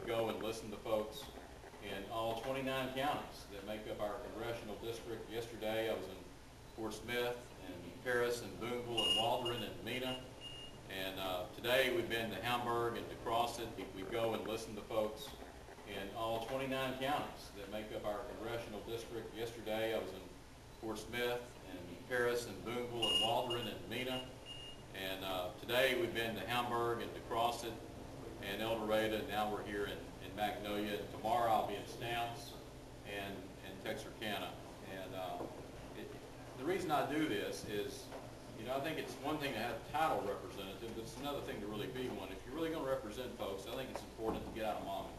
go and listen to folks in all 29 counties that make up our congressional district. Yesterday I was in Fort Smith and Paris and Boonville and Waldron and Mena. And today we've been to Hamburg and to Crossit. We go and listen to folks in all 29 counties that make up our congressional district. Yesterday I was in Fort Smith and Paris and Boonville and Waldron and Mena. And today we've been to Hamburg and to Crossit and El Dorado, and now we're here in Magnolia. And tomorrow I'll be in Stamps and Texarkana. And the reason I do this is, I think it's one thing to have title representative, but it's another thing to really be one. If you're really going to represent folks, I think it's important to get out of Maumee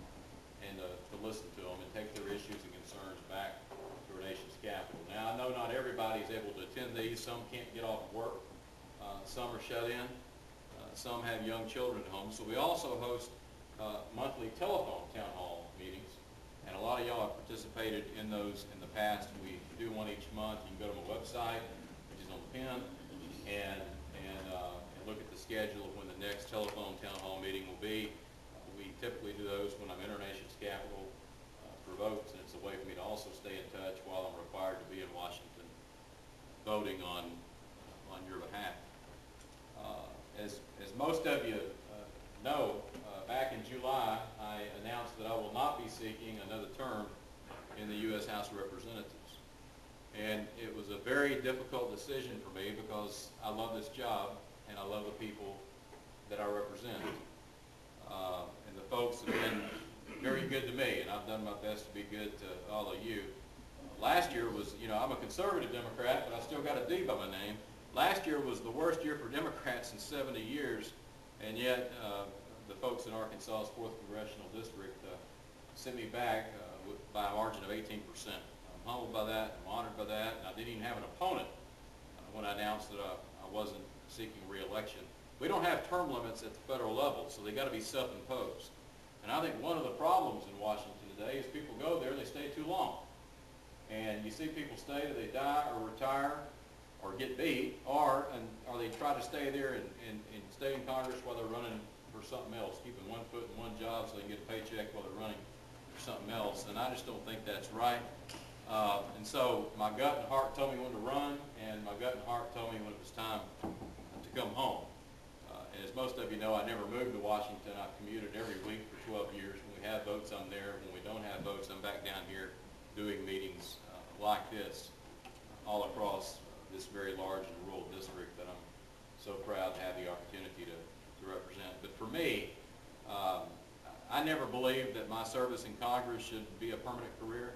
and to listen to them and take their issues and concerns back to our nation's capital. Now, I know not everybody is able to attend these. Some can't get off work. Some are shut in. Some have young children at home. So we also host monthly telephone town hall meetings, and a lot of y'all have participated in those in the past. We do one each month. You can go to my website, which is on the pin, and look at the schedule of when the next telephone town hall meeting will be. We typically do those when I'm in our nation's capital for votes, and it's a way for me to also stay in touch while I'm required to be in Washington voting on your behalf. As most of you know, back in July, I announced that I will not be seeking another term in the U.S. House of Representatives. And it was a very difficult decision for me because I love this job and I love the people that I represent. And the folks have been very good to me, and I've done my best to be good to all of you. Last year was, I'm a conservative Democrat, but I still got a D by my name. Last year was the worst year for Democrats in 70 years, and yet the folks in Arkansas's 4th Congressional District sent me back by a margin of 18%. I'm humbled by that, I'm honored by that, and I didn't even have an opponent when I announced that I wasn't seeking re-election. We don't have term limits at the federal level, so they got to be self-imposed. And I think one of the problems in Washington today is people go there and they stay too long. And you see people stay till they die or retire or get beat, or they try to stay there and stay in Congress while they're running for something else, keeping one foot in one job so they can get a paycheck while they're running for something else. And I just don't think that's right. And so my gut and heart told me when to run, and my gut and heart told me when it was time to come home. And as most of you know, I never moved to Washington. I've commuted every week for 12 years. When we have votes, I'm there. When we don't have votes, I'm back down here doing meetings like this all across this very large and rural district that I'm so proud to have the opportunity to represent. But for me, I never believed that my service in Congress should be a permanent career,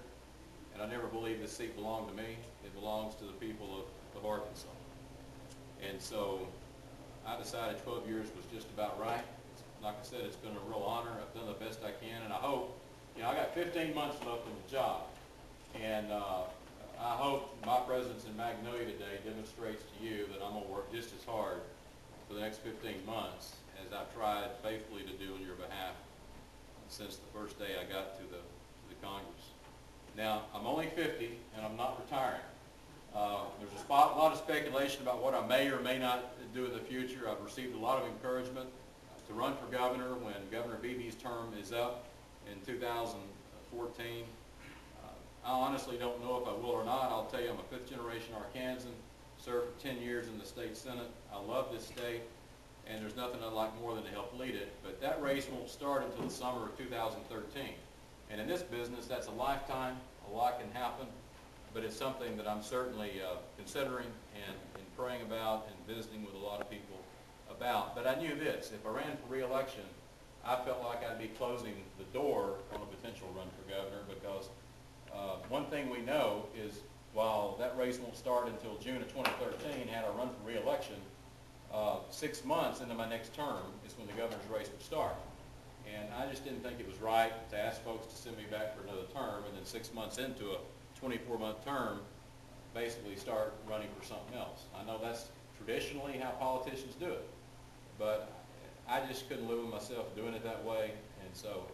and I never believed this seat belonged to me. It belongs to the people of Arkansas. And so I decided 12 years was just about right. Like I said, it's been a real honor. I've done the best I can, and I hope, I got 15 months left in the job, and I hope my presence in Magnolia today demonstrates to you that I'm going to work just as hard for the next 15 months as I've tried faithfully to do on your behalf since the first day I got to the Congress. Now, I'm only 50, and I'm not retiring. There's a lot of speculation about what I may or may not do in the future. I've received a lot of encouragement to run for governor when Governor Beebe's term is up in 2014. I honestly don't know if I will or not. I'll tell you, I'm a 5th generation Arkansan, served for 10 years in the state Senate. I love this state, and there's nothing I'd like more than to help lead it. But that race won't start until the summer of 2013. And in this business, that's a lifetime. A lot can happen. But it's something that I'm certainly considering and praying about and visiting with a lot of people about. But I knew this: if I ran for re-election, I felt like I'd be closing the door on a potential run for governor, because one thing we know is while that race won't start until June of 2013, had I run for re-election, 6 months into my next term is when the governor's race would start. And I just didn't think it was right to ask folks to send me back for another term and then 6 months into a 24-month term basically start running for something else. I know that's traditionally how politicians do it, but I just couldn't live with myself doing it that way, and so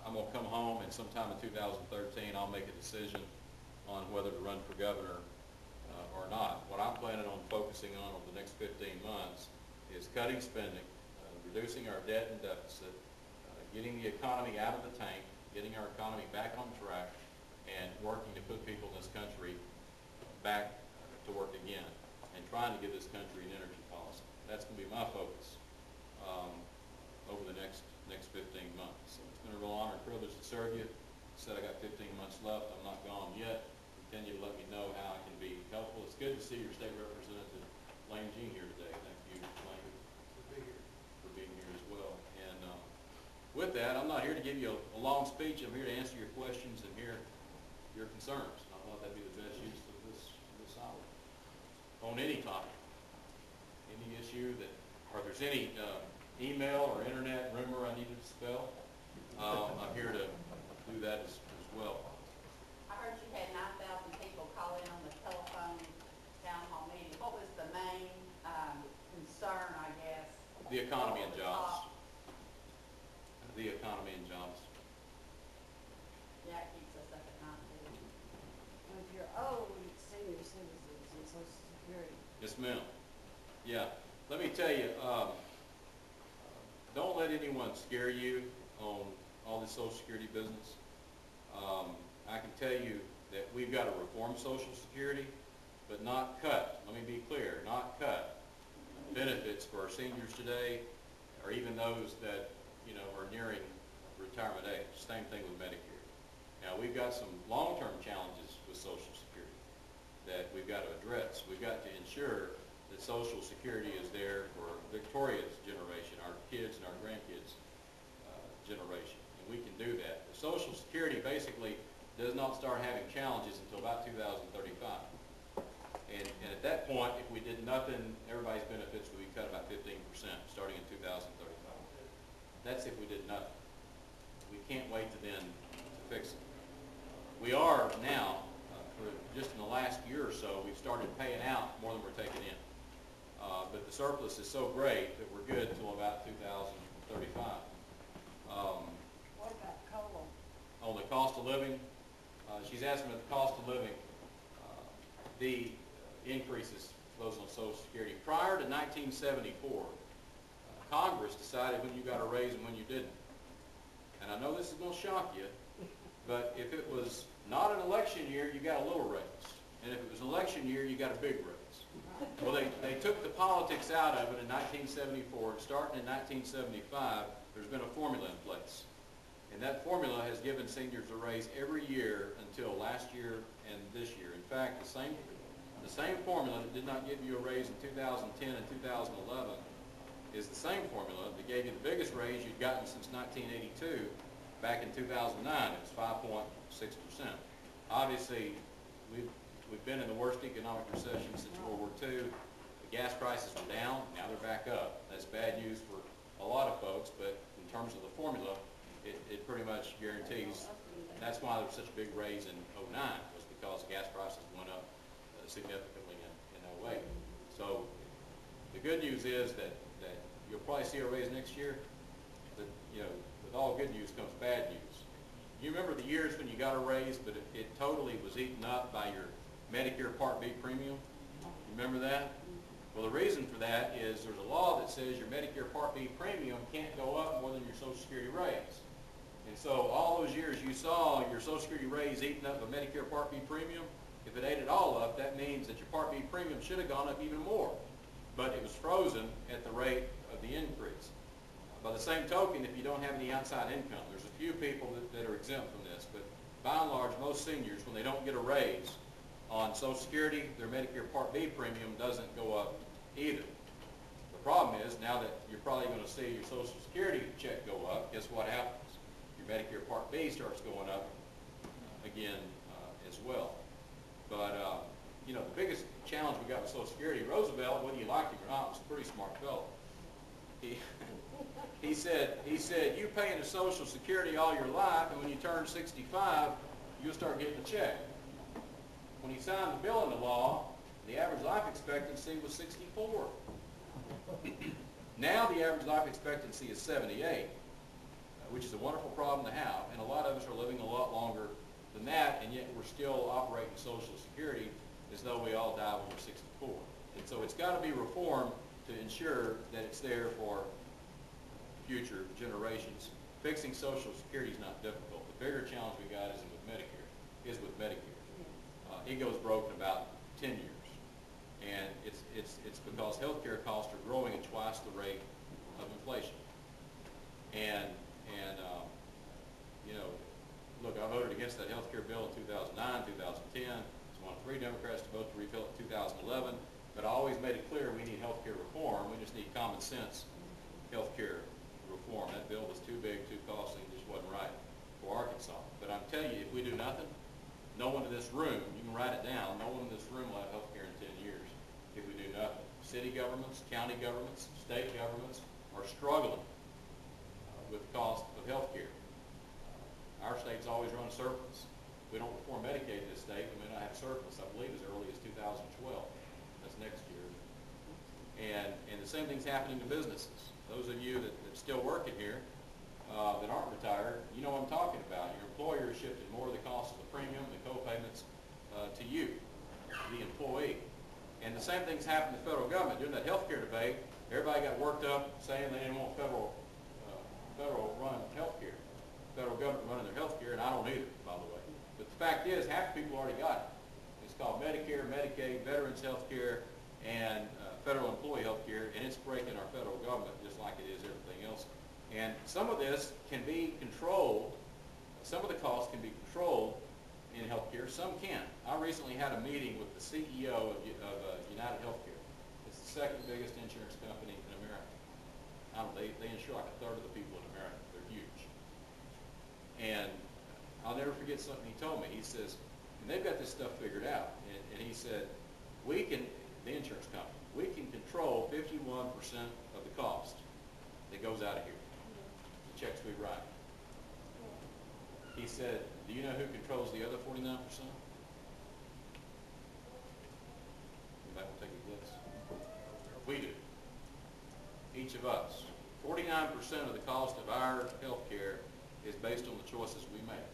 I'm going to come home, and sometime in 2013 I'll make a decision on whether to run for governor or not. What I'm planning on focusing on over the next 15 months is cutting spending, reducing our debt and deficit, getting the economy out of the tank, getting our economy back on track, and working to put people in this country back to work again, and trying to give this country an energy policy. That's going to be my focus over the next 15 months. So it's been a real honor and privilege to serve you. Said I got 15 months left. I'm not gone yet. Continue to let me know how I can be helpful. It's good to see your state representative, Lane Jean, here today. Thank you, Lane, for being here as well. And with that, I'm not here to give you a long speech. I'm here to answer your questions and hear your concerns. I thought that'd be the best use of this hour. On any topic, any issue that, or if there's any email or internet rumor I need to dispel, I'm here to do that as well. I heard you had 9,000 people call in on the telephone town hall meeting. What was the main concern, I guess? The economy and jobs. The economy and jobs. Yeah, it keeps us up at night too. And if you're old, senior citizens and Social Security. Yes, ma'am. Yeah. Let me tell you, don't let anyone scare you on all this Social Security business. I can tell you that we've got to reform Social Security, but not cut. Let me be clear, not cut benefits for our seniors today, or even those that, you know, are nearing retirement age. Same thing with Medicare. Now, we've got some long-term challenges with Social Security that we've got to address. We've got to ensure that Social Security is there for Victoria's generation, our kids and our grandkids' generation, and we can do that. The Social Security basically does not start having challenges until about 2035. And at that point, if we did nothing, everybody's benefits would be cut about 15% starting in 2035. That's if we did nothing. We can't wait to then to fix it. We are now, for just in the last year or so, we've started paying out more than we're taking in. But the surplus is so great that we're good until about 2035. What about COLA? On the cost of living, she's asking about the cost of living, the increases for those on Social Security. Prior to 1974, Congress decided when you got a raise and when you didn't. And I know this is going to shock you, but if it was not an election year, you got a little raise. And if it was an election year, you got a big raise. Well, they took the politics out of it in 1974, and starting in 1975, there's been a formula in place. And that formula has given seniors a raise every year until last year and this year. In fact, the same formula that did not give you a raise in 2010 and 2011 is the same formula that gave you the biggest raise you'd gotten since 1982 back in 2009. It was 5.6%. Obviously, we've been in the worst economic recession since World War II. The gas prices were down. Now they're back up. That's bad news for a lot of folks, but in terms of the formula, it pretty much guarantees. That's why there was such a big raise in 2009, was because gas prices went up significantly in 2008. So the good news is that you'll probably see a raise next year. But, you know, with all good news comes bad news. You remember the years when you got a raise, but it totally was eaten up by your Medicare Part B premium? You remember that? Well, the reason for that is there's a law that says your Medicare Part B premium can't go up more than your Social Security raise. And so all those years you saw your Social Security raise eating up a Medicare Part B premium, if it ate it all up, that means that your Part B premium should have gone up even more. But it was frozen at the rate of the increase. By the same token, if you don't have any outside income, there's a few people that are exempt from this, but by and large, most seniors, when they don't get a raise on Social Security, their Medicare Part B premium doesn't go up either. The problem is, now that you're probably going to see your Social Security check go up, guess what happens? Your Medicare Part B starts going up again as well. But, you know, the biggest challenge we got with Social Security, Roosevelt, whether you like him or not, was a pretty smart fellow. He said, you pay into Social Security all your life, and when you turn 65, you'll start getting a check. When he signed the bill into law, the average life expectancy was 64. Now the average life expectancy is 78, which is a wonderful problem to have, and a lot of us are living a lot longer than that, and yet we're still operating Social Security as though we all die when we're 64. And so it's got to be reformed to ensure that it's there for future generations fixing Social Security is not difficult. The bigger challenge we got is with Medicare. It goes broke in about 10 years. And it's because healthcare costs are growing at twice the rate of inflation. And you know, look, I voted against that healthcare bill in 2009, 2010. It's one of 3 Democrats to vote to repeal it in 2011. But I always made it clear we need healthcare reform. We just need common sense healthcare reform. That bill was too big, too costly, it just wasn't right for Arkansas. But I'm telling you, if we do nothing, no one in this room, you can write it down, no one in this room will have healthcare in 10 years if we do nothing. City governments, county governments, state governments are struggling with the cost of healthcare. Our state's always run a surplus. If we don't reform Medicaid in this state, we may not have surplus, I believe, as early as 2012. That's next year. And the same thing's happening to businesses. Those of you that still working here that aren't retired, you know what I'm talking about. Your employer has shifted more of the cost of the premium, the co-payments to you, the employee. And the same thing's happened to the federal government. During that health care debate, everybody got worked up saying they didn't want federal run health care, federal government running their health care, and I don't either, by the way. But the fact is, half the people already got it. It's called Medicare, Medicaid, Veterans Health Care, and federal employee health care, and it's breaking our federal government just like it is everything else. And some of this can be controlled, some of the costs can be controlled in health care, some can't. I recently had a meeting with the CEO of United Healthcare. It's the second biggest insurance company in America. I don't know, they insure like a third of the people in America. They're huge. And I'll never forget something he told me. He says, and they've got this stuff figured out, and he said, we can, the insurance company, we can control 51% of the cost that goes out of here. The checks we write. He said, do you know who controls the other 49%? Anybody will take a guess? We do. Each of us. 49% of the cost of our health care is based on the choices we make.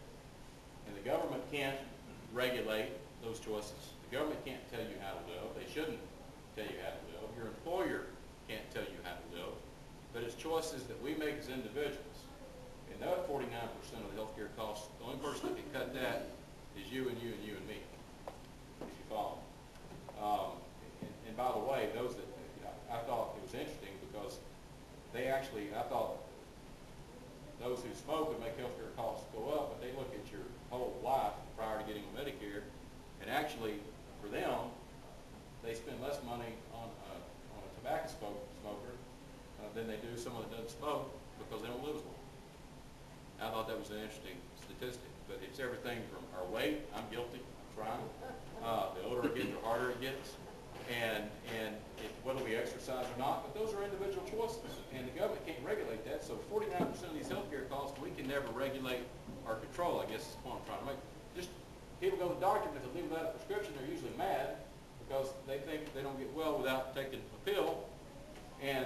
And the government can't regulate those choices. The government can't tell you how to live. They shouldn't tell you how to live. Your employer can't tell you how to live. But it's choices that we make as individuals. And that 49% of the health care costs, the only person that can cut that is you and you and you and me, if you follow. And by the way, those that, I thought it was interesting because they actually, I thought those who smoke would make health care costs go up, but they look at your whole life prior to getting Medicare, and actually, for them, they spend less money on a tobacco smoker than they do someone that doesn't smoke because they don't live as long. I thought that was an interesting statistic, but it's everything from our weight. I'm guilty. I'm trying. The older I get, the harder it gets, and whether we exercise or not. But those are individual choices, and the government can't regulate that. So 49% of these healthcare costs we can never regulate or control. I guess is the point I'm trying to make. Just people go to the doctor, and if they leave without a prescription, they're usually mad because they think they don't get well without taking a pill, and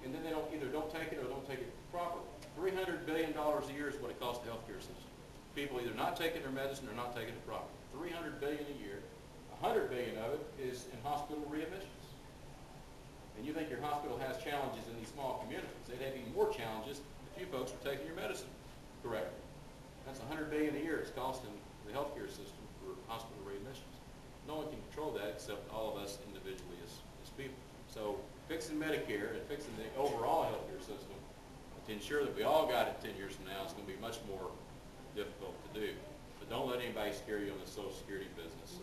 then they either don't take it or don't take it properly. $300 billion a year is what it costs the healthcare system. People either not taking their medicine or not taking it properly. $300 billion a year. $100 billion of it is in hospital readmissions. And you think your hospital has challenges in these small communities. They'd have even more challenges if you folks were taking your medicine correctly. That's $100 billion a year it's costing the healthcare system for hospital readmissions. No one can control that except all of us individually as people. So fixing Medicare and fixing the overall healthcare system to ensure that we all got it 10 years from now is going to be much more difficult to do. But don't let anybody scare you on the Social Security business.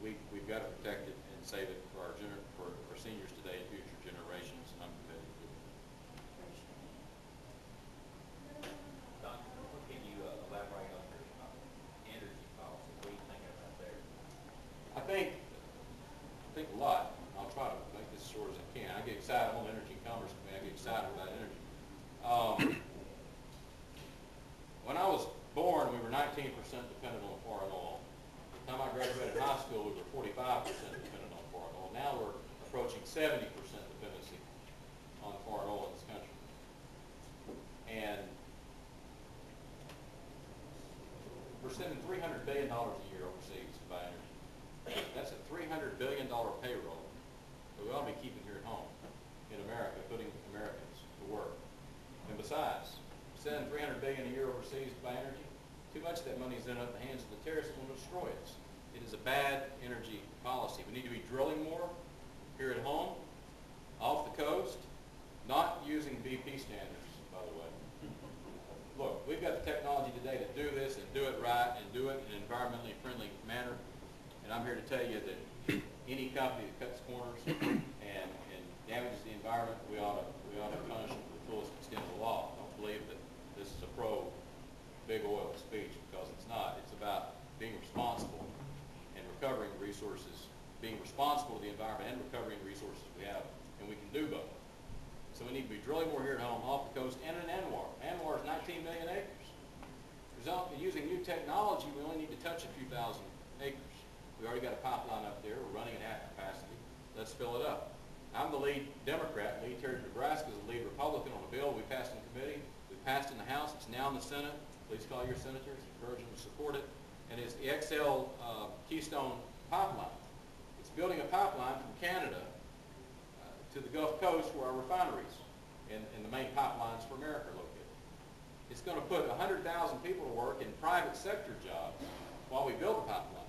We've got to protect it and save it for our seniors today and future generations. I'm committed to it. Doctor, what can you elaborate on your energy policy? What are you thinking about there? I think a lot. I'll try to make this as short as I can. I get excited. I'm on Energy and Commerce Committee. I get excited about energy. When I was born, we were 19% dependent on foreign oil. By the time I graduated high school, we were 45% dependent on foreign oil. Now we're approaching 70% dependency on foreign oil in this country. And we're spending $300 billion a year overseas to buy energy. That's a $300 billion payroll that we ought to be keeping here at home in America, putting Americans to work. besides, sending $300 billion a year overseas to buy energy, too much of that money is ending up in the hands of the terrorists that want to destroy us. It is a bad energy policy. We need to be drilling more here at home, off the coast, not using BP standards, by the way. Look, we've got the technology today to do this and do it right and do it in an environmentally friendly manner. And I'm here to tell you that any company that cuts corners and damages the environment, we ought to punish them to the fullest extent of the law. Don't believe that this is a pro big oil speech, because it's not. It's about being responsible and recovering resources, being responsible to the environment and recovering resources we have, and we can do both. So we need to be drilling more here at home, off the coast, and in ANWR. ANWR is 19 million acres. Using new technology, we only need to touch a few thousand acres. We already got a pipeline up there. We're running at half capacity. Let's fill it up. I'm the lead Democrat. Lee Terry of Nebraska is the lead Republican on a bill we passed in committee. We passed in the House. It's now in the Senate. Please call your senators. Encourage them to support it. And it's the XL Keystone Pipeline. It's building a pipeline from Canada to the Gulf Coast, where our refineries and the main pipelines for America are located. It's going to put 100,000 people to work in private sector jobs while we build the pipeline.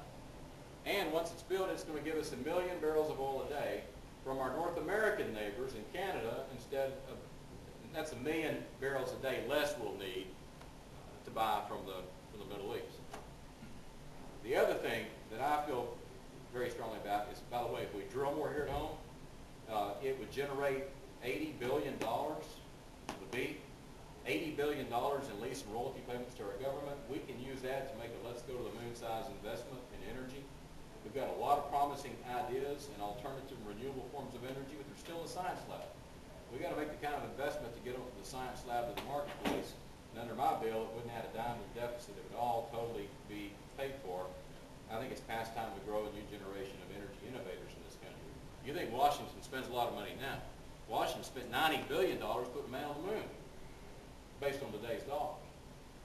And once it's built, it's going to give us 1 million barrels of oil a day from our North American neighbors in Canada, instead of, that's 1 million barrels a day less we'll need to buy from the Middle East. The other thing that I feel very strongly about is, by the way, if we drill more here at home, it would generate $80 billion, would be $80 billion in lease and royalty payments to our government. We can use that to make a let's go to the moon size investment in energy. We've got a lot of promising ideas and alternative and renewable forms of energy, but they're still in the science lab. We've got to make the kind of investment to get them from the science lab to the marketplace. And under my bill, it wouldn't add a dime to the deficit. It would all totally be paid for. I think it's past time to grow a new generation of energy innovators in this country. You think Washington spends a lot of money now. Washington spent $90 billion putting man on the moon, based on today's dollars.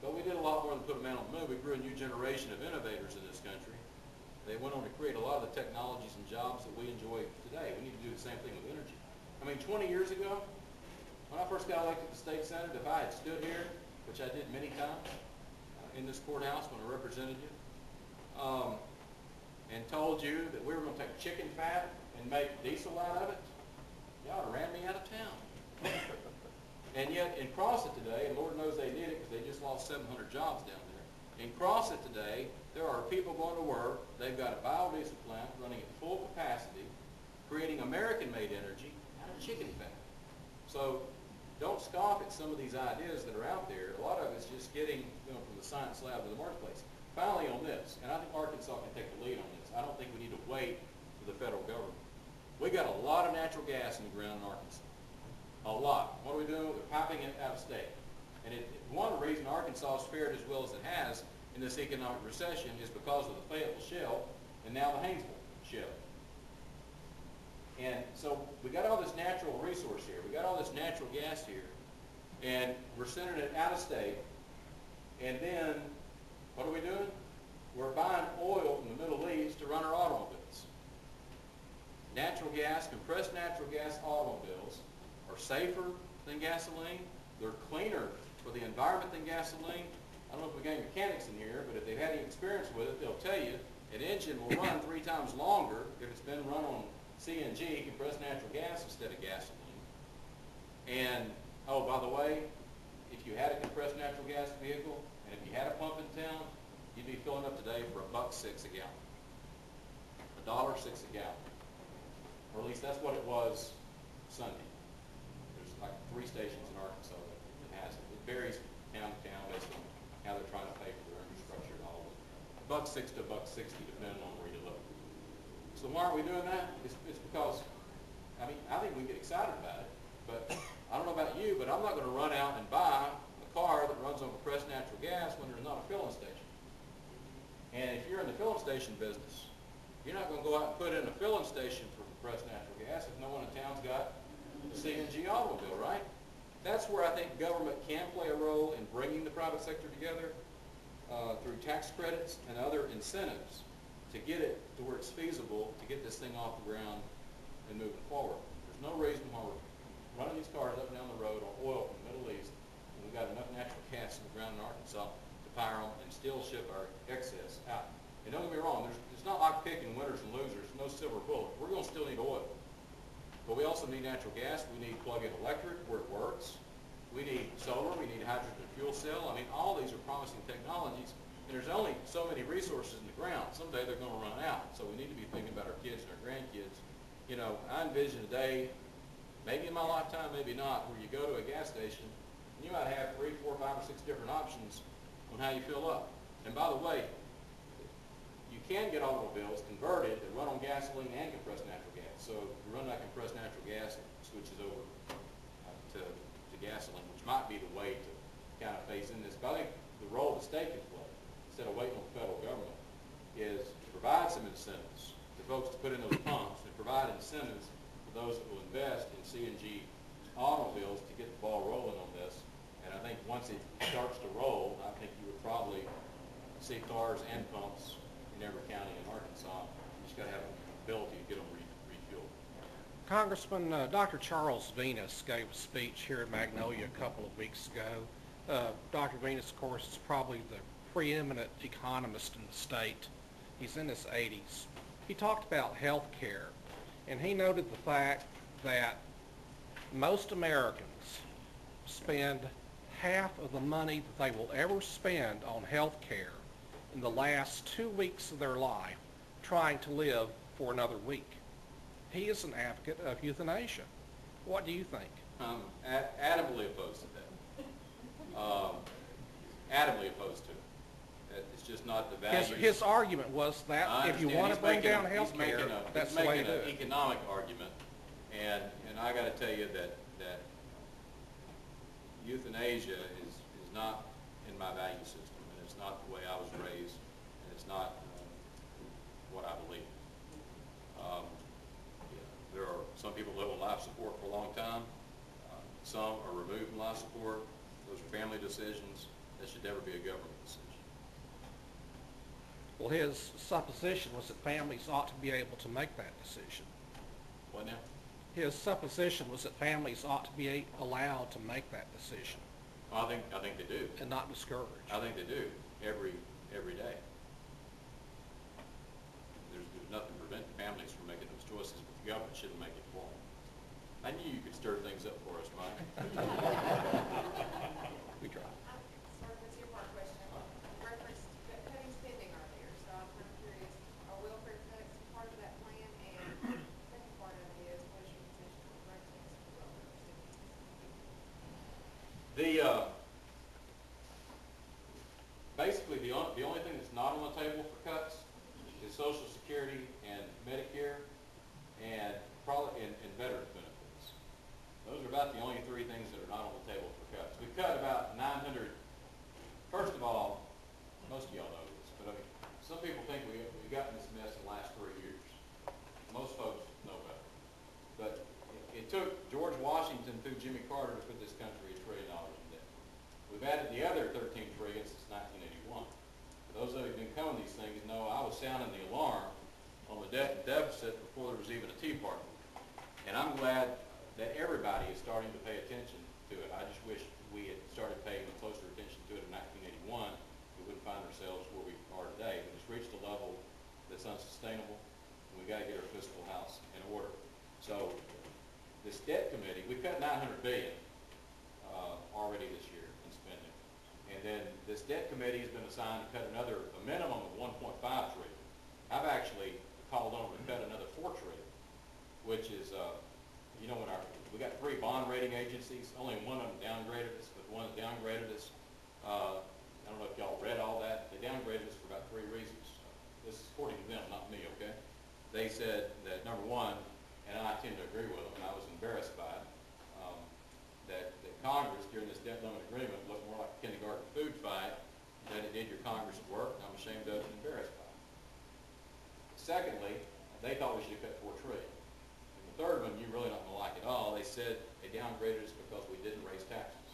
But we did a lot more than put a man on the moon. We grew a new generation of innovators in this country. They went on to create a lot of the technologies and jobs that we enjoy today. We need to do the same thing with energy. I mean, 20 years ago, when I first got elected to the state senate, if I had stood here, which I did many times in this courthouse when I represented you, and told you that we were going to take chicken fat and make diesel out of it, y'all would have ran me out of town. And yet in Crossett today, and Lord knows they did it because they just lost 700 jobs down there. In Crossett today, there are people going to work. They've got a biodiesel plant running at full capacity, creating American-made energy out of chicken fat. So don't scoff at some of these ideas that are out there. A lot of it's just getting from the science lab to the marketplace. Finally on this, and I think Arkansas can take the lead on this, I don't think we need to wait for the federal government. We got a lot of natural gas in the ground in Arkansas. A lot. What are we doing? We're piping it out of state. And one reason Arkansas has fared as well as it has in this economic recession is because of the Fayetteville Shale and now the Haynesville Shale. And so we got all this natural resource here. We got all this natural gas here. And we're sending it out of state. And then what are we doing? We're buying oil from the Middle East to run our automobiles. Natural gas, compressed natural gas automobiles are safer than gasoline. They're cleaner for the environment than gasoline. I don't know if we got any mechanics in here, but if they've had any experience with it, they'll tell you an engine will run 3 times longer if it's been run on CNG, compressed natural gas, instead of gasoline. And, oh, by the way, if you had a compressed natural gas vehicle, and if you had a pump in town, you'd be filling up today for $1.06 a gallon. $1.06 a gallon. Or at least that's what it was Sunday. There's like 3 stations in Arkansas that has it. It varies town to town based on how they're trying to pay for their infrastructure and all of it. $1.06 to $1.60 depending on where you look. So why aren't we doing that? It's because, I mean, I think we get excited about it, but I don't know about you, but I'm not going to run out and buy a car that runs on compressed natural gas when there's not a filling station. And if you're in the filling station business, you're not going to go out and put in a filling station for compressed natural gas if no one in town's got a CNG automobile, right? That's where I think government can play a role in bringing the private sector together through tax credits and other incentives to get it to where it's feasible to get this thing off the ground and moving forward. There's no reason why we're running these cars up and down the road on oil from the Middle East we've got enough natural gas in the ground in Arkansas to power them and still ship our excess out. And don't get me wrong, it's not like picking winners and losers, no silver bullet. We're going to still need oil. But we also need natural gas. We need plug-in electric where it works. We need solar. We need hydrogen fuel cell. I mean, all these are promising technologies. And there's only so many resources in the ground. Someday they're going to run out. So we need to be thinking about our kids and our grandkids. You know, I envision a day, maybe in my lifetime, maybe not, where you go to a gas station and you might have 3, 4, 5, or 6 different options on how you fill up. And by the way, you can get automobiles converted that run on gasoline and compressed natural gas. So if you run that compressed natural gas, it switches over to gasoline, which might be the way to kind of phase in this. But I think the role the state can play, instead of waiting on the federal government, is to provide some incentives to folks to put in those pumps and provide incentives for those that will invest in CNG automobiles to get the ball rolling on this. And I think once it starts to roll, I think you would probably see cars and pumps in every county in Arkansas. You just got to have the ability to get them refueled. Congressman, Dr. Charles Venus gave a speech here in Magnolia a couple of weeks ago. Dr. Venus, of course, is probably the preeminent economist in the state. He's in his 80s. He talked about health care, and he noted the fact that most Americans spend half of the money that they will ever spend on health care in the last 2 weeks of their life trying to live for another week. He is an advocate of euthanasia. What do you think? I'm adamantly opposed to that. Adamantly opposed to it. It's just not the values. His argument was that if you want to bring down health care, that's the way to do it. He's making an economic argument, and I got to tell you that euthanasia is not in my value system, and it's not the way I was raised, and it's not what I believe. There are some people live on life support for a long time. Some are removed from life support. Those are family decisions. That should never be a government decision. Well, his supposition was that families ought to be able to make that decision. What now? His supposition was that families ought to be allowed to make that decision. Well, I think they do. And not discouraged. I think they do every day. There's nothing preventing families from making those choices, but the government shouldn't make it for them. I knew you could stir things up for us, Mike. We try. Sort of a two-part question. Reference cutting spending earlier, so I'm kind of curious, are welfare cuts part of that plan? And second part of it is, what is your position on drug tests for welfare recipients? Basically, the only thing that's not on the table for cuts is Social Security and Medicare and probably and veterans benefits. Those are about the only three things that are not on the table for cuts. We cut about 900. First of all, most of y'all know this, but I mean, some people think we've gotten this mess in the last 3 years. Most folks know better. But it took George Washington through Jimmy Carter to put this country $1 trillion in debt. We've added the other 13 trillion since 1981. For those of you who've been coming these things know I was sounding the alarm on the debt and deficit before there was even a Tea Party. And I'm glad that everybody is starting to pay attention to it. I just wish we had started paying closer attention to it in 1981. We wouldn't find ourselves where we are today. But it's reached a level that's unsustainable, and we've got to get our fiscal house in order. So this debt committee, we cut $900 billion already this year in spending. And then this debt committee has been assigned to cut a minimum of $1.5 trillion. I've actually called on them to cut another $4 trillion, which is, you know, we got 3 bond rating agencies. Only one of them downgraded us, but the one that downgraded us, I don't know if y'all read all that. They downgraded us for about 3 reasons. This is according to them, not me, okay? They said that, number one, and I tend to agree with them, and I was embarrassed by it, that Congress, during this debt limit agreement, looked more like a kindergarten food fight than it did your Congress work, and I'm ashamed of it and embarrassed by it. Secondly, they thought we should have cut $4 trillion. And the third one, you're really not going to like at all. They said they downgraded us because we didn't raise taxes.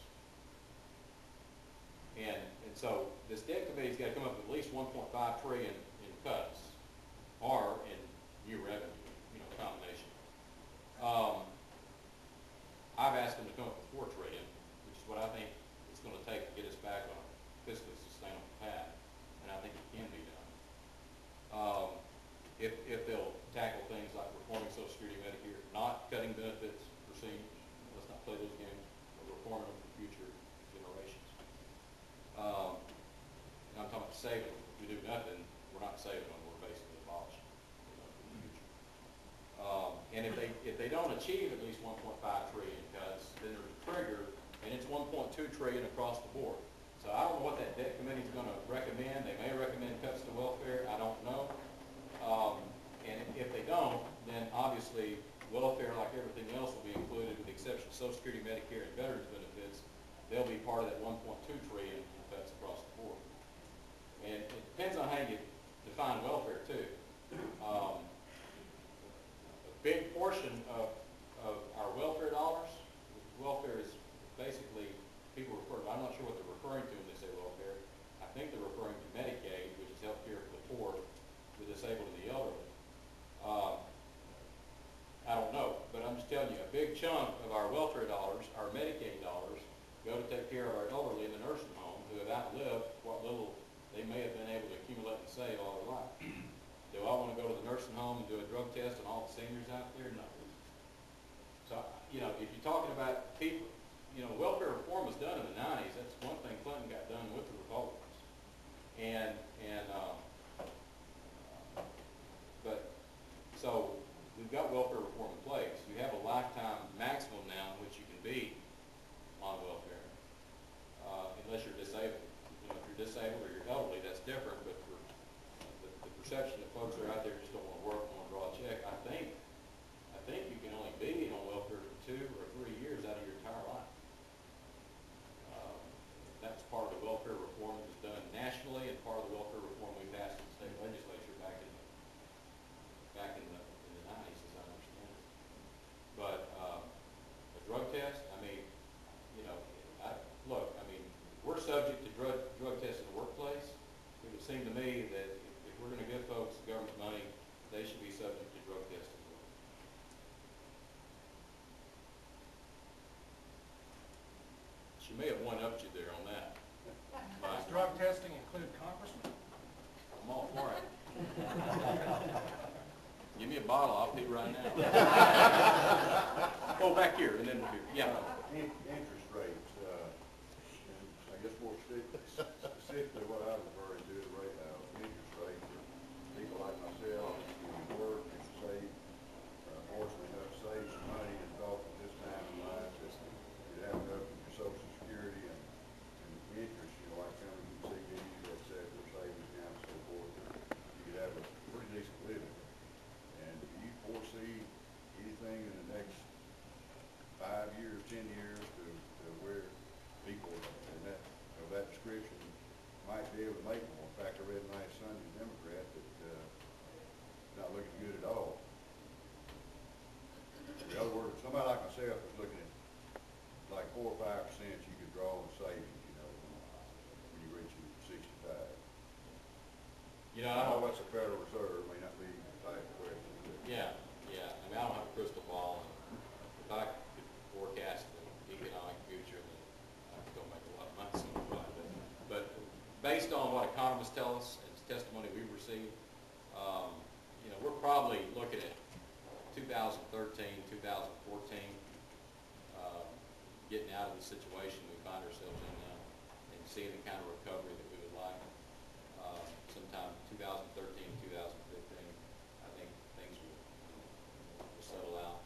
And so this debt committee's got to come up with at least $1.5 trillion in cuts or in new revenue, you know, combination. I've asked them to come up with $4 trillion, which is what I think it's going to if they'll tackle things like reforming Social Security, Medicare, not cutting benefits for seniors. Let's not play those games. We're reforming them for future generations. And I'm talking about saving them. If we do nothing, we're not saving them. We're basically abolishing them, for the future. And if they don't achieve at least 1.5 trillion cuts, then there's a trigger, and it's 1.2 trillion across the board. So I don't know what that debt committee is going to recommend. They may recommend cuts to welfare. I don't know. And if they don't, then obviously welfare, like everything else, will be included with the exception of Social Security, Medicare, and veterans benefits. They'll be part of that 1.2 trillion in cuts across the board. And it depends on how you define welfare too. A big portion of our welfare dollars, welfare is basically, people refer to, I'm not sure what they're referring to when they say welfare. I think they're referring to Medicaid, which is health care for the poor, the disabled, and the elderly. I don't know, but I'm just telling you, a big chunk of our welfare dollars, our Medicaid dollars, go to take care of our elderly in the nursing home who have outlived what little they may have been able to accumulate and save all their life. Do I want to go to the nursing home and do a drug test on all the seniors out there? No. So, you know, if you're talking about people, you know, welfare reform was done in the 90s. That's one thing Clinton got done with the Republicans. But so we've got welfare reform in place. You have a lifetime maximum now in which you can be on welfare, unless you're disabled. You know, if you're disabled or you're elderly, that's different. But for the perception that folks are out there just don't want to work, want to draw a check, I think you can only be on welfare for 2 or 3 years out of your entire life. That's part of the welfare reform that was done nationally, and part of the welfare reform we passed in the state legislature back in the 90s, as I understand it. But a drug test, I mean, you know, we're subject to drug tests in the workplace. It would seem to me that if we're going to give folks government money, they should be subject to drug tests as well. She may have one-upped you there on that. Does drug testing include congressmen? I'm all for it. Give me a bottle, I'll pee right now. Oh, back here, and then here. Yeah. Interest rates, and I guess more specifically what I was referring to, the rate of interest rates, people like myself, who work and save, fortunately enough to save some money and thought at this time in life that you'd have enough of your Social Security and interest, you know, like coming from CDs, et cetera, savings accounts, and so forth, you could have a pretty decent living. And do you foresee anything in the next 5 years, 10 years to where people in that description might be able to make more? In fact, I read last Sunday's Democrat that not looking good at all. In other words, somebody like myself is looking at like 4 or 5% you could draw on savings, you know, when you reach 65. You know, I know what's the Federal Reserve may not be the type of question. Yeah. I mean, I don't have a crystal ball, and if I could forecast the economic future, then I could go make a lot of money somewhere like that. But based on what economists tell us and testimony we've received, you know, we're probably looking at 2013, 2014, getting out of the situation we find ourselves in now and seeing the kind of recovery that we would like. Sometime 2013, 2015, I think things will settle out.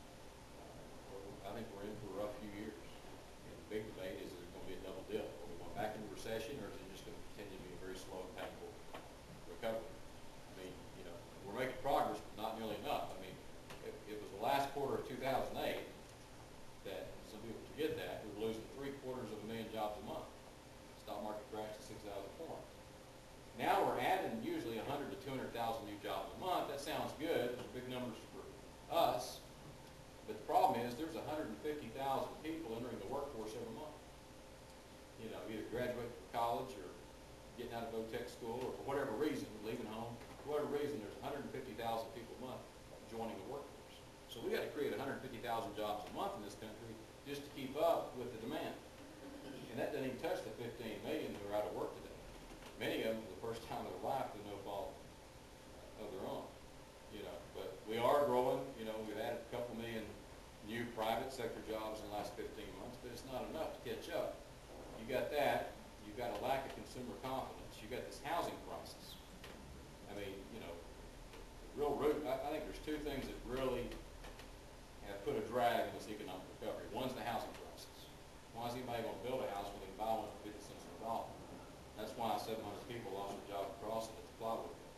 I think we're in for a rough few years. And the big debate is there going to be a double dip? Are we going back into recession, or is it just going to continue to be a very slow and painful recovery? I mean, you know, we're making progress, but not nearly enough. I mean, it was the last quarter of 2008 that, some people forget that, we were losing 750,000 jobs a month. Stock market crashed to 6,400. Now we're adding usually 100,000 to 200,000 new jobs a month. That sounds good. Those are big numbers for us. But the problem is there's 150,000 people entering the workforce every month. You know, either graduating from college or getting out of VOTEC school, or for whatever reason, leaving home. For whatever reason, there's 150,000 people a month joining the workforce. So we got to create 150,000 jobs a month in this country just to keep up with the demand. And that doesn't even touch the 15 million who are out of work today. Many of them, for the first time in their life, through no fault of their own. You got that, you've got a lack of consumer confidence, you've got this housing crisis. I mean, you know, real root, I think there's two things that really have put a drag in this economic recovery. One's the housing crisis. Why is anybody going to build a house when they can buy one for 50 cents on the dollar? That's why 700 people lost their job across it at the plywood mill.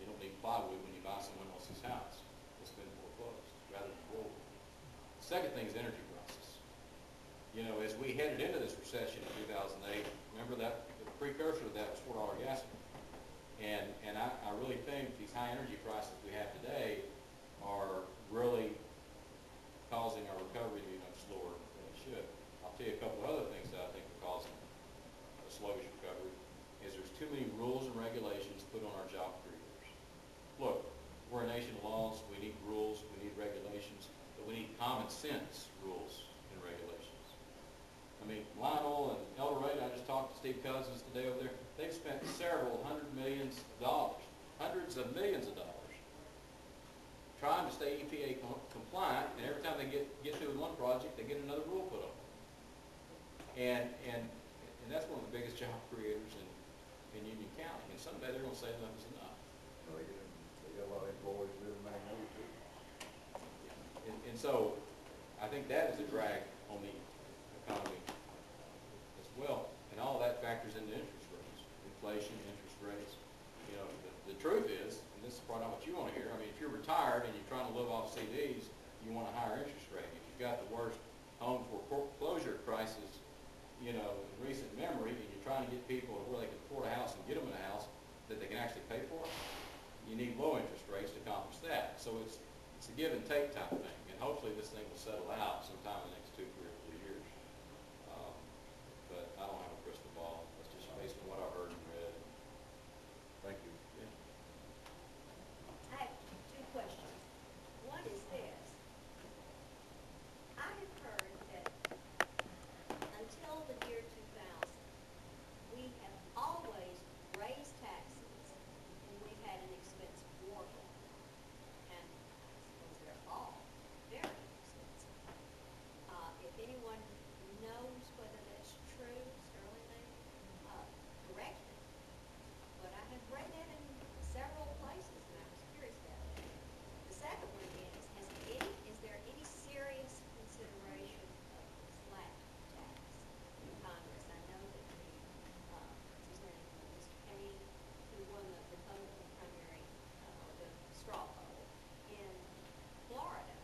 You don't need plywood when you buy someone else's house that's been foreclosed, rather than wood. The second thing is energy crisis. You know, as we headed into this recession in 2008, remember that the precursor to that was $4 gasoline. And I really think these high energy prices we have today are really causing our recovery to be much slower than it should. I'll tell you a couple of other things that I think are causing a sluggish recovery, is there's too many rules and regulations put on our job creators. Look, we're a nation of laws, we need rules, we need regulations, but we need common sense rules and regulations. I mean, Lionel and El Dorado, I just talked to Steve Cousins today over there, they've spent several hundred millions of dollars, hundreds of millions of dollars, trying to stay EPA compliant, and every time they get through with one project, they get another rule put on. And that's one of the biggest job creators in Union County. And someday they're going to say enough is enough. Well, they got a lot of employees living in Magnolia too. And so I think that is a drag on the economy as well. And all that factors into interest rates, inflation, interest rates. You know, the truth is, and this is probably not what you want to hear, I mean, if you're retired and you're trying to live off CDs, you want a higher interest rate. If you've got the worst home foreclosure crisis, you know, in recent memory, and you're trying to get people where they can afford a house and get them in a house that they can actually pay for, you need low interest rates to accomplish that. So it's a give and take type of thing, and hopefully this thing will settle out sometime in the next 2, 3, or 4 years. But I don't have a crystal ball. That's just based on what I've heard and read. Thank you. Yeah. I have two questions. One is this. I have heard that until the year 2000, we have always raised taxes and we've had an expensive war going on. And I suppose they're all very expensive. If anyone knows whether that's true, Sterling may correct me. But I have read that in several places, and I was curious about that. The second one is there any serious consideration of flat tax in Congress? I know that what's his name, Mr. Kane, who won the Republican primary, or the straw poll in Florida,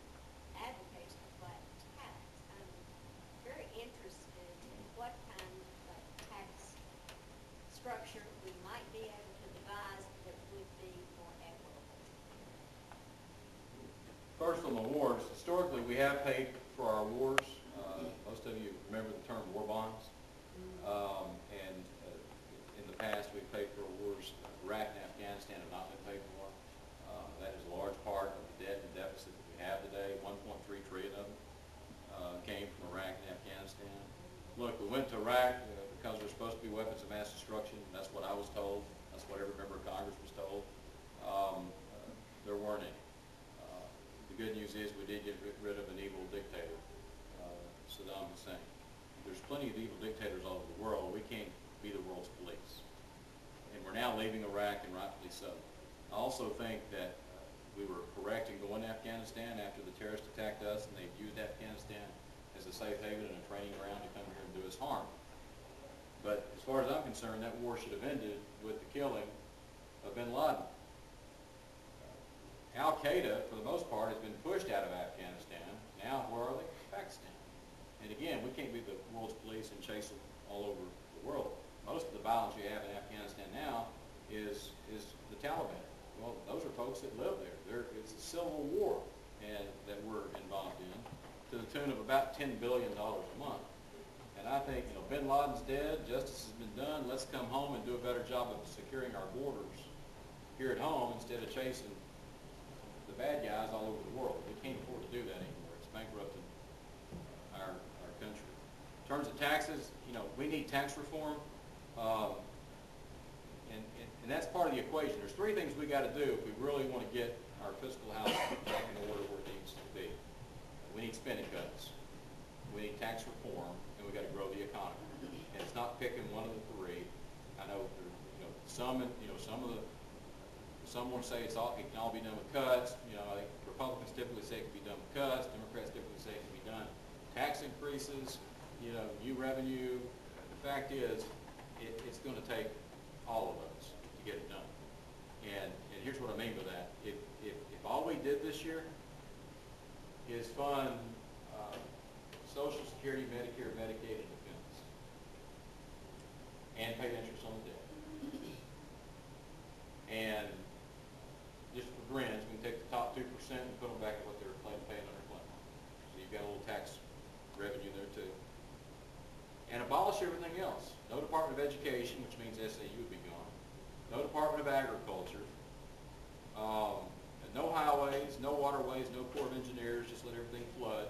advocates for flat tax. I'm very interested in what kind of tax structure we might be able to devise that would be more equitable. First on the wars, historically we have paid for our wars. Most of you remember the term war bonds. In the past we've paid for wars. Iraq and Afghanistan have not been paid for. That is a large part of the debt and deficit that we have today. 1.3 trillion of them came from Iraq and Afghanistan. Look, we went to Iraq because there were supposed to be weapons of mass destruction. That's what I was told. That's what every member of Congress was told. There weren't any. The good news is we did get rid of an evil dictator, Saddam Hussein. There's plenty of evil dictators all over the world. We can't be the world's police. And we're now leaving Iraq, and rightfully so. I also think that we were correct in going to Afghanistan after the terrorists attacked us, and they've used Afghanistan as a safe haven and a training ground to come here and do us harm. But as far as I'm concerned, that war should have ended with the killing of bin Laden. Al-Qaeda, for the most part, has been pushed out of Afghanistan. Now, where are they? Pakistan. And again, we can't be the world's police and chase them all over the world. Most of the violence you have in Afghanistan now is the Taliban. Well, those are folks that live there. It's a civil war and that we're involved in, to the tune of about $10 billion a month. And I think, bin Laden's dead, justice has been done, let's come home and do a better job of securing our borders here at home instead of chasing the bad guys all over the world. We can't afford to do that anymore. It's bankrupted our country. In terms of taxes, we need tax reform, and that's part of the equation. There's three things we got to do if we really want to get our fiscal house back in order where it needs to be. We need spending cuts. We need tax reform, and we got to grow the economy. and it's not picking one of the three. I know there, some want to say it can all be done with cuts. I think Republicans typically say it can be done with cuts. Democrats typically say it can be done tax increases, new revenue. The fact is, it's going to take all of those to get it done. And here's what I mean by that. If all we did this year is fund Social Security, Medicare, Medicaid, and defense, and paid interest on the debt, and just for grins, we can take the top 2% and put them back at what they were paying under Clinton. So you've got a little tax revenue there too. And abolish everything else. No Department of Education, which means SAU would be gone. No Department of Agriculture. No highways, no waterways, no Corps of Engineers, just let everything flood.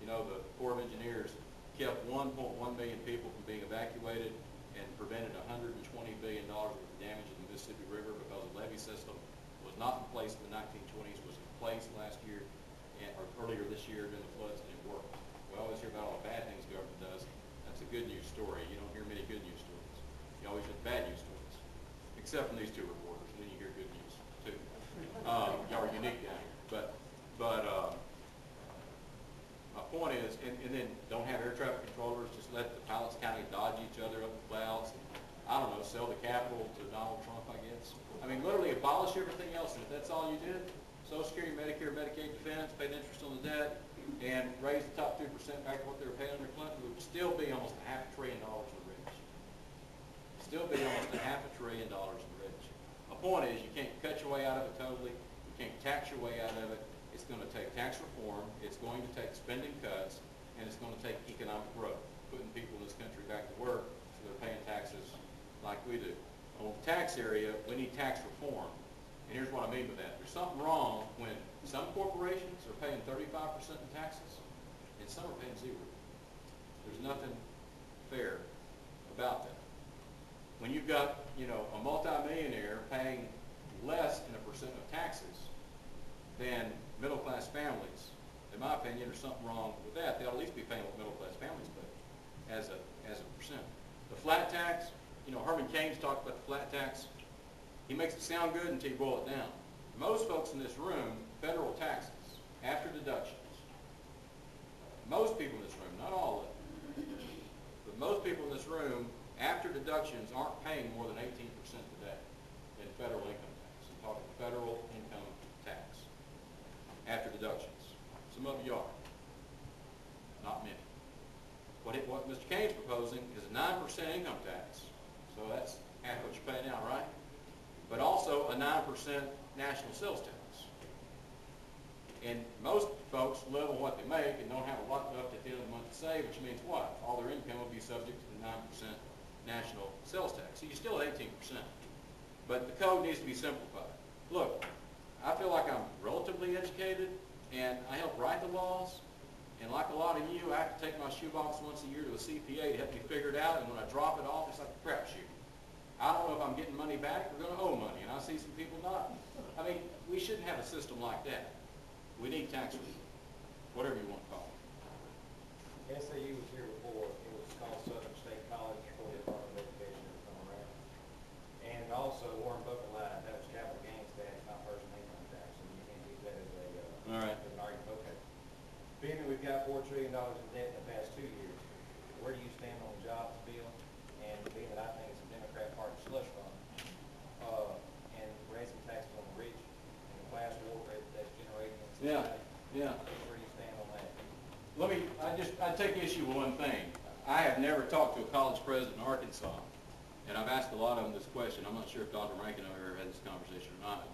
The Corps of Engineers kept 1.1 million people from being evacuated and prevented $120 billion worth of damage in the Mississippi River because the levee system was not in place in the 1920s, was in place last year, or earlier this year during the floods, and it worked. We always hear about all the bad things government does. That's a good news story. You don't hear many good news stories. You always hear bad news stories, except from these two reporters, and then you hear good news too. Y'all are unique down here. But my point is, and then don't have air traffic controllers, just let the pilots kind of dodge each other up the clouds. And, I don't know, sell the Capitol to Donald Trump, I guess. I mean, literally abolish everything else, and if that's all you did, Social Security, Medicare, Medicaid, defense, paid interest on the debt, and raise the top 2% back to what they were paying under Clinton, it would still be almost $500 billion in the rich. Still be almost $500 billion in the rich. My point is, you can't cut your way out of it totally. You can't tax your way out of it. It's going to take tax reform. It's going to take spending cuts, and it's going to take economic growth, putting people in this country back to work so they're paying taxes like we do. On the tax area, we need tax reform. And here's what I mean by that. There's something wrong when some corporations are paying 35% in taxes and some are paying 0. There's nothing fair about that. When you've got, a multimillionaire paying less than 1% of taxes than middle-class families, in my opinion, there's something wrong with that. They ought at least be paying what middle-class families pay as a percent. The flat tax, Herman Cain's talked about the flat tax. He makes it sound good until you boil it down. Most folks in this room, federal taxes, after deductions, most people in this room, not all of them, but most people in this room, after deductions, aren't paying more than 18% today in federal income tax. I'm talking federal income tax after deductions. Some of you are. Not many. What Mr. Cain's proposing is a 9% income tax. So that's half what you're paying now, right? But also a 9% national sales tax. And most folks live on what they make and don't have a lot left at the end of the month to save, which means what? All their income will be subject to the 9% national sales tax. So you're still at 18%. But the code needs to be simplified. Look, I feel like I'm relatively educated, and I help write the laws. And like a lot of you, I have to take my shoebox once a year to a CPA to help me figure it out. And when I drop it off, it's like a crap shoot. I don't know if I'm getting money back or going to owe money. And I see some people not. I mean, we shouldn't have a system like that. We need tax relief, whatever you want to call it. SAU was here before. It was called Southern State College before the Department of Education ever come around. And also Warren Buffett lied. That was capital gains tax, not personal income tax. And you can't use that as a All right. as an argument. Okay. Being that we've got $4 trillion in debt in the past 2 years, where do you stand on the jobs bill? And being that I think it's a Democrat Party slush fund, and raising taxes on the rich and the class war that's generating in society. Yeah. Where do you stand on that? I take issue with one thing. I have never talked to a college president in Arkansas, and I've asked a lot of them this question. I'm not sure if Dr. Rankin ever had this conversation or not,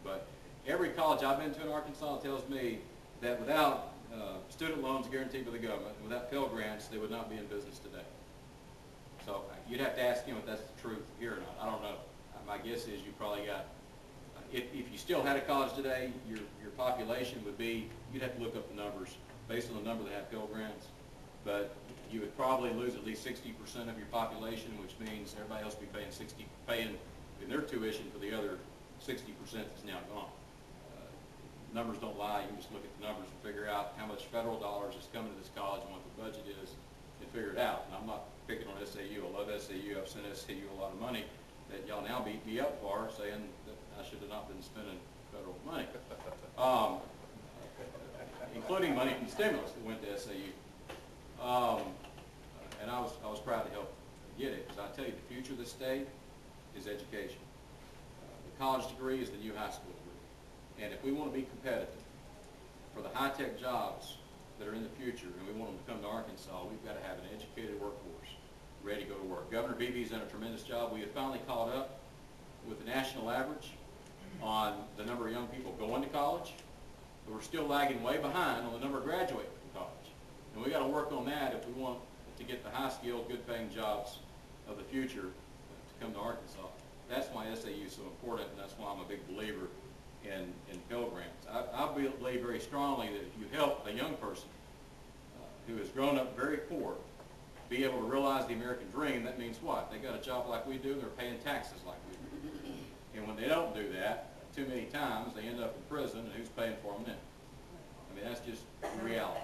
but every college I've been to in Arkansas tells me that without student loans guaranteed by the government, and without Pell Grants, they would not be in business today. So you'd have to ask him if that's the truth here or not. I don't know. My guess is you probably got, if you still had a college today, your population would be, you'd have to look up the numbers based on the number that have Pell Grants, but you would probably lose at least 60% of your population, which means everybody else would be paying in their tuition for the other 60% that's now gone. Numbers don't lie. You can just look at the numbers and figure out how much federal dollars is coming to this college and what the budget is and figure it out. And I'm not picking on SAU. I love SAU. I've sent SAU a lot of money that y'all now beat me up for, saying that I should have not been spending federal money. Including money from stimulus that went to SAU. And I was proud to help get it, because I tell you, the future of the state is education. The college degree is the new high school degree. And if we want to be competitive for the high-tech jobs that are in the future, and we want them to come to Arkansas, we've got to have an educated workforce ready to go to work. Governor Beebe's done a tremendous job. We have finally caught up with the national average on the number of young people going to college, but we're still lagging way behind on the number of graduating from college. And we've got to work on that if we want to get the high-skilled, good-paying jobs of the future to come to Arkansas. That's why SAU is so important, and that's why I'm a big believer in Pell Grants. I believe very strongly that if you help a young person who has grown up very poor be able to realize the American dream, that means what? They got a job like we do, and they're paying taxes like we do. And when they don't do that, too many times, they end up in prison, and who's paying for them then? I mean, that's just reality.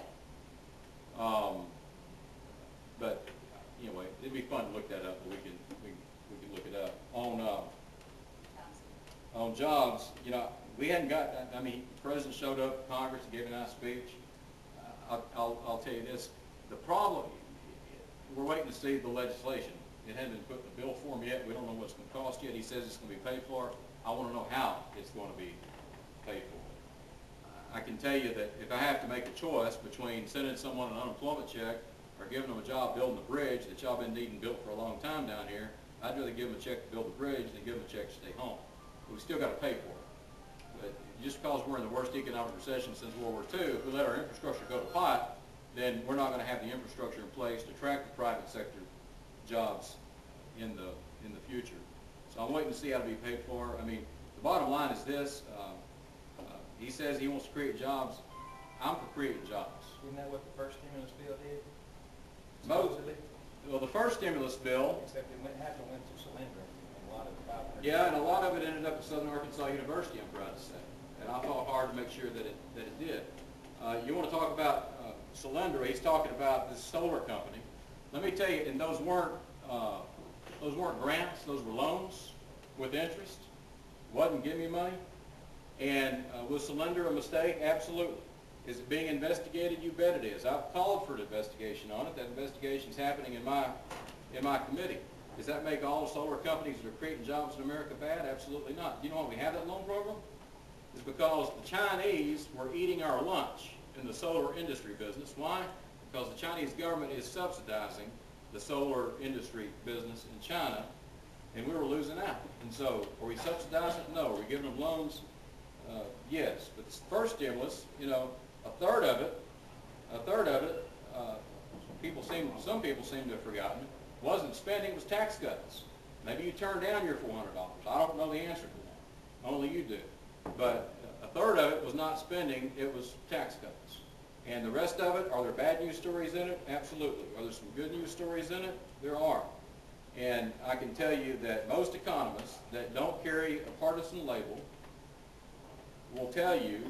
But anyway, it'd be fun to look that up, but we can look it up. On jobs, you know, we hadn't got, I mean, the president showed up, Congress, and gave a nice speech. I'll tell you this, the problem, we're waiting to see the legislation. It hasn't been put in the bill form yet. We don't know what it's going to cost yet. He says it's going to be paid for. I want to know how it's going to be paid for. I can tell you that if I have to make a choice between sending someone an unemployment check or giving them a job building a bridge that y'all been needing built for a long time down here, I'd rather give them a check to build the bridge than give them a check to stay home. But we still got to pay for it. But just because we're in the worst economic recession since World War II, if we let our infrastructure go to pot, then we're not going to have the infrastructure in place to attract the private sector jobs in the future. So I'm waiting to see how to be paid for. I mean, the bottom line is this. He says he wants to create jobs. I'm for creating jobs. Isn't that what the first stimulus bill did? Most, Supposedly? well, the first stimulus bill, Except it went to Solyndra, and a lot of the 500. yeah, and a lot of it ended up at Southern Arkansas University, I'm proud to say. And I fought hard to make sure that it did. You want to talk about Solyndra, he's talking about this solar company. Let me tell you, and those weren't grants, those were loans with interest. Wasn't give me money. And was Solyndra a mistake? Absolutely. Is it being investigated? You bet it is. I've called for an investigation on it. That investigation's happening in my committee. Does that make all solar companies that are creating jobs in America bad? Absolutely not. Do you know why we have that loan program? It's because the Chinese were eating our lunch in the solar industry business. Why? Because the Chinese government is subsidizing the solar industry business in China, and we were losing out. And so, are we subsidizing it? No. Are we giving them loans? Yes. But the first stimulus, you know, a third of it, some people seem to have forgotten, wasn't spending, it was tax cuts. Maybe you turned down your $400. I don't know the answer to that. Only you do. But a third of it was not spending, it was tax cuts. And the rest of it, are there bad news stories in it? Absolutely. Are there some good news stories in it? There are. And I can tell you that most economists that don't carry a partisan label will tell you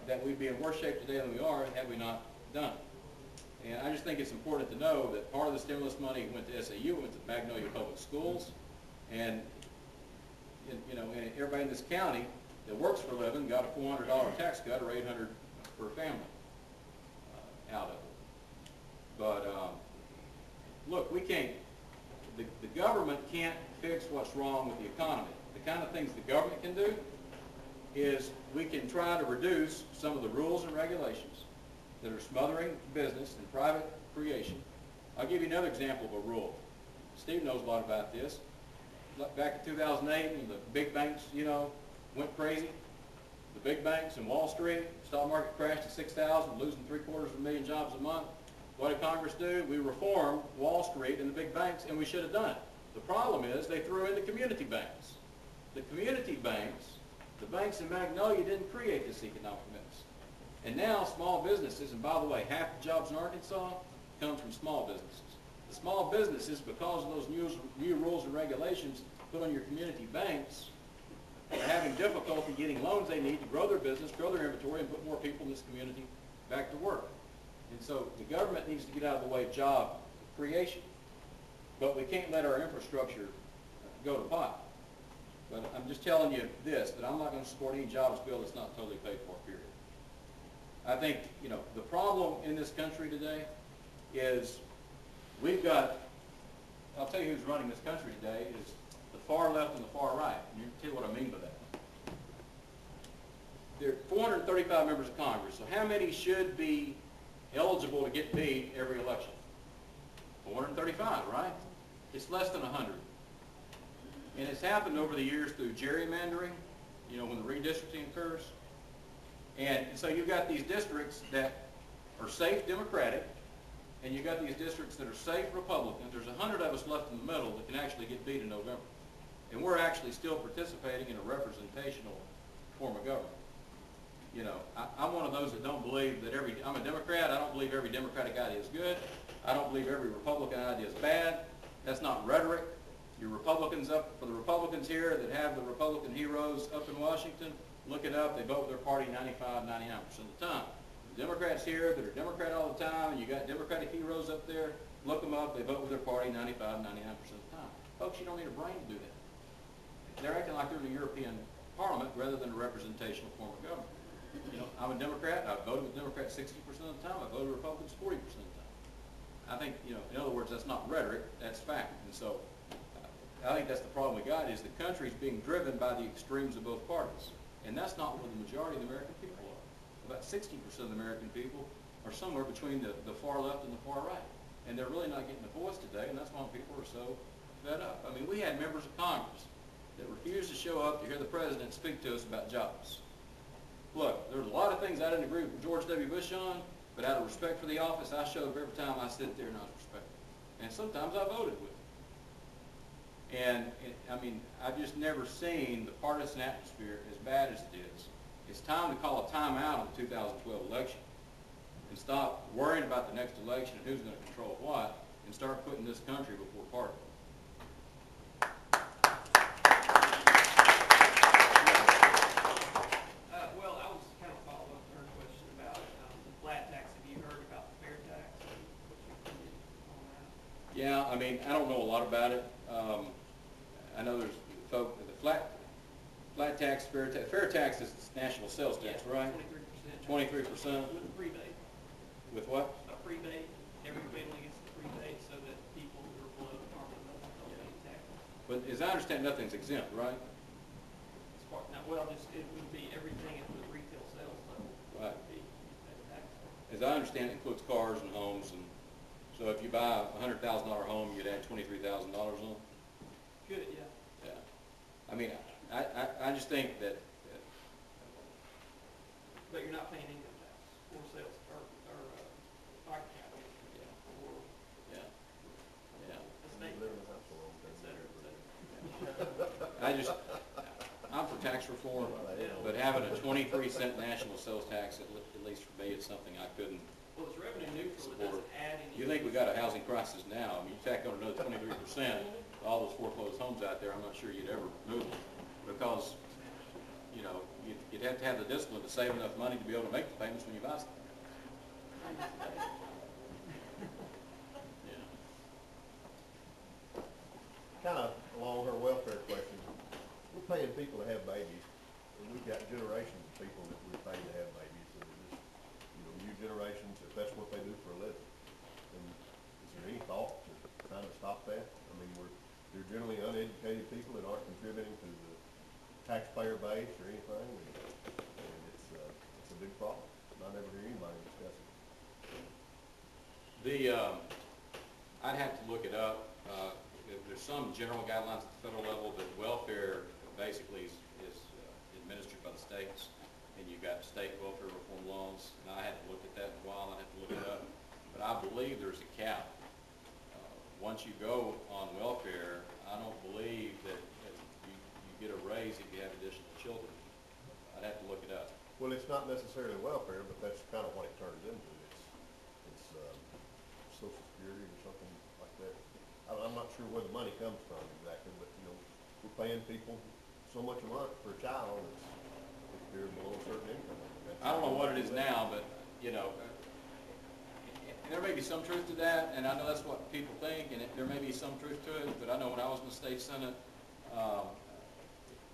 that we'd be in worse shape today than we are had we not done it. And I just think it's important to know that part of the stimulus money went to SAU, went to Magnolia Public Schools, and you know, and everybody in this county that works for a living got a $400 tax cut or $800 per family out of it. But look, we can't. The government can't fix what's wrong with the economy. The kind of things the government can do is we can try to reduce some of the rules and regulations that are smothering business and private creation. I'll give you another example of a rule. Steve knows a lot about this. Back in 2008, when the big banks, you know, went crazy, the big banks and Wall Street, stock market crashed to 6,000, losing 750,000 jobs a month. What did Congress do? We reformed Wall Street and the big banks, and we should have done it. The problem is they threw in the community banks. The community banks, the banks in Magnolia, didn't create this economic mess. And now small businesses, and by the way, half the jobs in Arkansas come from small businesses. The small businesses, because of those new rules and regulations put on your community banks, are having difficulty getting loans they need to grow their business, grow their inventory, and put more people in this community back to work. And so the government needs to get out of the way of job creation. but we can't let our infrastructure go to pot. But I'm just telling you this, that I'm not gonna support any jobs bill that's not totally paid for, period. I think, you know, the problem in this country today is we've got, I'll tell you who's running this country today, is the far left and the far right. And you can tell you what I mean by that. There are 435 members of Congress, so how many should be eligible to get beat every election? 435, right? It's less than 100. And it's happened over the years through gerrymandering, you know, when the redistricting occurs. And so you've got these districts that are safe Democratic, and you've got these districts that are safe Republican. There's 100 of us left in the middle that can actually get beat in November. And we're actually still participating in a representational form of government. You know, I'm one of those that don't believe that I'm a Democrat. I don't believe every Democratic idea is good. I don't believe every Republican idea is bad. That's not rhetoric. Your Republicans up, for the Republicans here that have the Republican heroes up in Washington, look it up. They vote with their party 95, 99% of the time. The Democrats here that are Democrat all the time, and you got Democratic heroes up there, look them up. They vote with their party 95, 99% of the time. Folks, you don't need a brain to do that. They're acting like they're in the European Parliament rather than a representational form of government. You know, I'm a Democrat. I voted with Democrats 60% of the time. I voted with Republicans 40% of the time. I think, you know, in other words, that's not rhetoric. That's fact. And so I think that's the problem we got, is the country's being driven by the extremes of both parties. And that's not where the majority of the American people are. About 60% of the American people are somewhere between the far left and the far right. And they're really not getting a voice today, and that's why people are so fed up. I mean, we had members of Congress that refused to show up to hear the president speak to us about jobs. Look, there's a lot of things I didn't agree with George W. Bush on, but out of respect for the office, I showed up every time I sit there and I was respectful. And sometimes I voted with him. And I mean, I've just never seen the partisan atmosphere as bad as it is. It's time to call a timeout on the 2012 election and stop worrying about the next election and who's going to control what, and start putting this country before party. Well, I was kind of following up her question about the flat tax. Have you heard about the fair tax and what's your opinion on that? Yeah, I mean, I don't know a lot about it. I know there's folk, the flat tax, fair tax is national sales tax, Yeah, right? 23%. 23%. With a rebate. With what? A rebate. Every family gets a rebate so that people who are below the poverty level don't pay taxes. But as I understand, nothing's exempt, right? As far, now, well, just, it would be everything at the retail sales level. Right. Would be paid tax on. As I understand, it includes cars and homes, and so if you buy a $100,000 home, you'd add $23,000 on. Good, yeah. Yeah. I mean, I just think that. But you're not paying income tax or sales or market cap or Yeah. Yeah. estate tax, et cetera, et cetera. I'm for tax reform, but having a 23-cent national sales tax, at least for me, it's something I couldn't Well, it's revenue neutral. It support. doesn't add any. You think we got a housing crisis now? I mean, you tack on another 23%, all those foreclosed homes out there, I'm not sure you'd ever move them, because, you know, you'd have to have the discipline to save enough money to be able to make the payments when you buy something. Yeah. Kind of along her welfare question, we're paying people to have babies, and we've got generations of people that we're paying to have babies, and it's, you know, new generations, if that's what they do for a living. And is there any thought to trying to stop that? I mean, they're generally uneducated people that aren't contributing to the taxpayer base or anything, and it's a big problem. I never hear anybody discuss it. I'd have to look it up. There's some general guidelines at the federal level, but welfare basically is administered by the states, and you've got state welfare reform laws, and I haven't looked at that in a while. I'd have to look it up. But I believe there's a cap. Once you go on welfare, I don't believe that you get a raise if you have additional children. I'd have to look it up. Well, it's not necessarily welfare, but that's kind of what it turns into. It's Social Security or something like that. I'm not sure where the money comes from exactly, but, you know, we're paying people so much a month for a child if they're below a certain income. I don't know what it is now, but, you know, And there may be some truth to that, and I know that's what people think, and there may be some truth to it, but I know when I was in the state senate,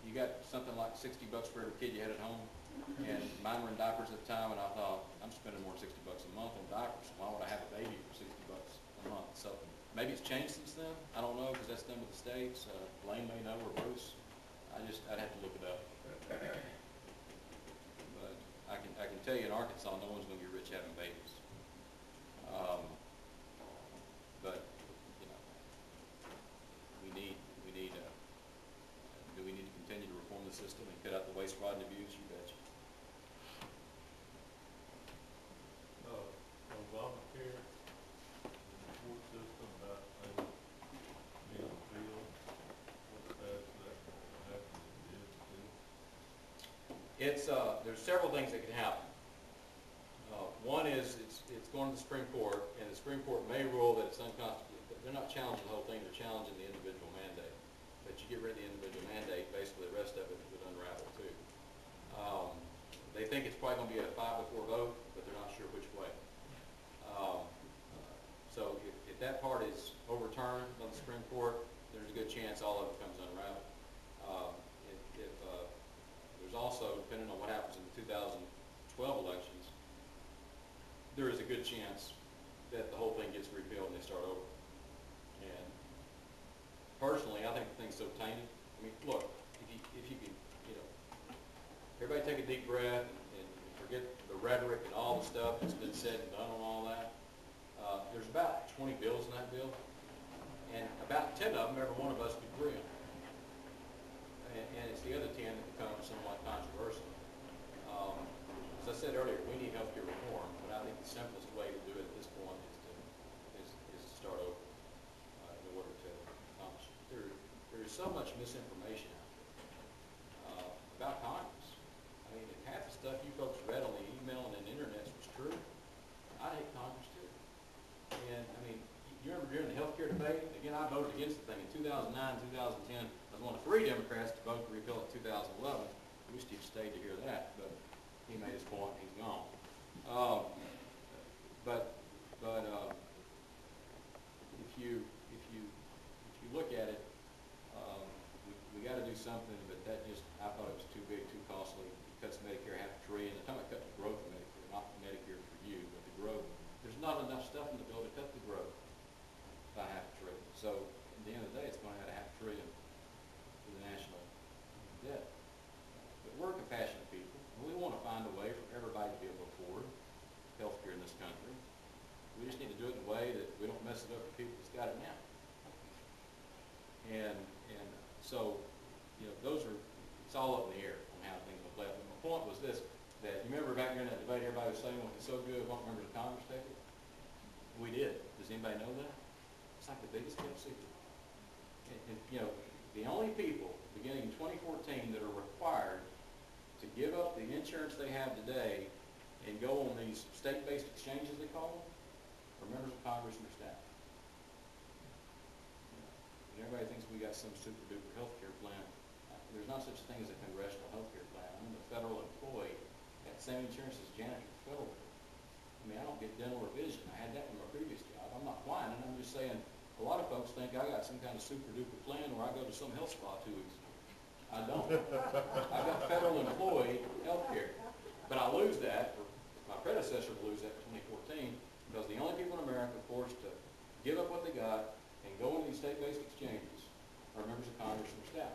you got something like $60 for every kid you had at home, and mine were in diapers at the time, and I thought, I'm spending more than $60 a month on diapers. Why would I have a baby for $60 a month? So maybe it's changed since then. I don't know, because that's done with the states. Blaine may know, or Bruce. I'd have to look it up. But I can tell you in Arkansas, no one's going to get rich having babies. But you know, do we need to continue to reform the system and cut out the waste, fraud, and abuse? You betcha. Obamacare, the support system, that thing being repealed, what's that happen It's there's several things that can happen. One is it's going to the Supreme Court, and the Supreme Court may rule that it's unconstitutional. They're not challenging the whole thing; they're challenging the individual mandate. But you get rid of the individual mandate, basically the rest of it would unravel too. They think it's probably going to be a 5-4 vote, but they're not sure which way. So if that part is overturned by the Supreme Court, there's a good chance all of it comes unraveled. There's also, depending on what happens in the 2012 elections, there is a good chance that the whole thing gets repealed and they start over. And personally, I think the thing's so tainted. I mean, look, if you can, you know, everybody take a deep breath and forget the rhetoric and all the stuff that's been said and done on all that. There's about 20 bills in that bill, and about 10 of them, every one of us could agree on. And it's the other 10 that become somewhat controversial. As I said earlier, we need healthcare reform, but I think the simplest way to do it at this point is to start over in order to accomplish it. There is so much misinformation out there about Congress. I mean, if half the stuff you folks read on the email and the internet was true, I'd hate Congress too. And I mean, you remember during the healthcare debate, again, I voted against the thing in 2009, 2010. I was one of 3 Democrats to vote to repeal it in 2011. I wish he'd stayed to hear that, but he made his point. He's gone. If you look at it, we got to do something. But that just, I thought it was too big, too costly. It cuts Medicare $500 billion. They're talking about cutting the growth of Medicare, not Medicare for you, but the growth. There's not enough stuff in the bill to cut the growth by $500 billion. So at the end of the day, it's going to add $500 billion to the national debt. But we're compassionate people. We want to find a way for everybody to be able to afford health care in this country. We just need to do it in a way that we don't mess it up for people that's got it now. And so, you know, it's all up in the air on how things will play out. But my point was this, that you remember back during that debate, everybody was saying, well, it's so good, won't members of Congress take it? We did. Does anybody know that? It's like the biggest kept secret. And you know, the only people beginning in 2014 that are required to give up the insurance they have today and go on these state-based exchanges, they call them, are members of Congress and their staff. And everybody thinks we got some super-duper health care plan. There's not such a thing as a congressional health care plan. I'm a federal employee. Got the same insurance as janitor for federal. I mean, I don't get dental or vision. I had that in my previous job. I'm not whining. I'm just saying a lot of folks think I got some kind of super-duper plan where I go to some health spa 2 weeks ago. I don't. I got federal employee health care. But I lose that, or my predecessor will lose that in 2014, because the only people in America forced to give up what they got and go into these state-based exchanges are members of Congress and their staff.